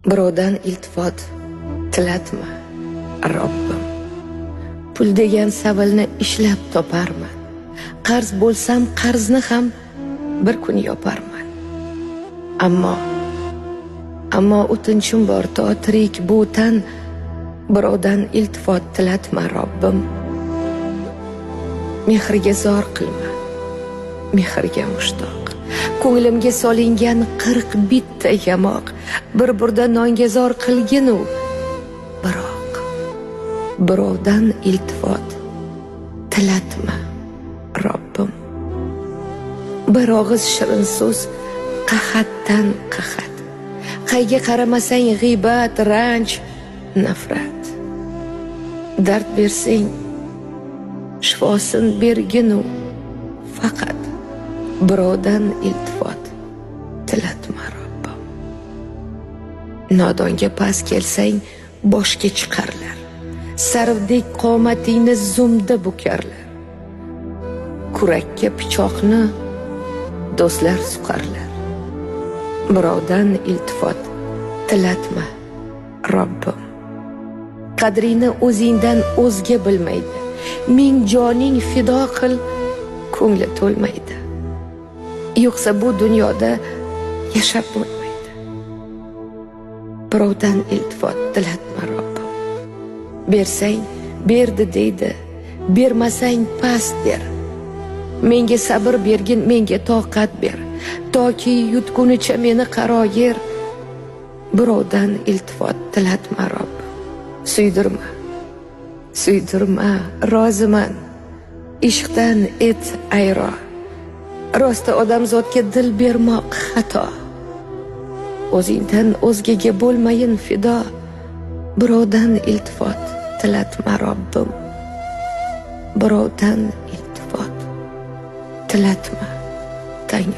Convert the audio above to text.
Birovdan iltifot tilatma, Robbim. Pul degan savilni ishlab toparman. Qarz bo'lsam qarzni ham bir kun yoparman. Ammo o'tinchim bor to tirik bu tan, birovdan iltifot tilatma, Robbim. Mehrga zor qilma, mehrga mushtoq. Ko'nglimga solingan 40 bitta yamoq, bir burda nonga zor qilginu, biroq birovdan iltifot tilatma, Robbim. Bir og'iz shirin so'z qahatdan qahat. Qayga qaramasang g'iybat, ranj, nafrat. Dard bersang shifosin berginu, faqat birovdan iltifot tilatma, Robbim. Nodonga past kelsang boshga chiqarlar. Sarvdek qomatingni zumda bukarlar. Kurakka pichoqni do'stlar suqarlar. Birovdan iltifot tilatma, Robbim. Qadrini o'zingdan o'zga bilmaydi. Ming joning fido qil, ko'ngli to'lmaydi. Yo'qsa bu dunyoda yashab bo'lmaydi. Birovdan iltifot tilatma, Robbim. Bersang berdi deydi, bermasang past der. Menga sabr bergin, menga toqat ber. Toki yutgunicha meni qaro yer. Birovdan iltifot tilatma, Robbim. Suydirma, roziman. Ishqdan et ayro. Rosti odamzodga dil bermoq xato. O'zingdan o'zgaga bo'lmayin fido. Birovdan iltifot tilatma, Robbim. Birovdan iltifot tilatma, Tangrim.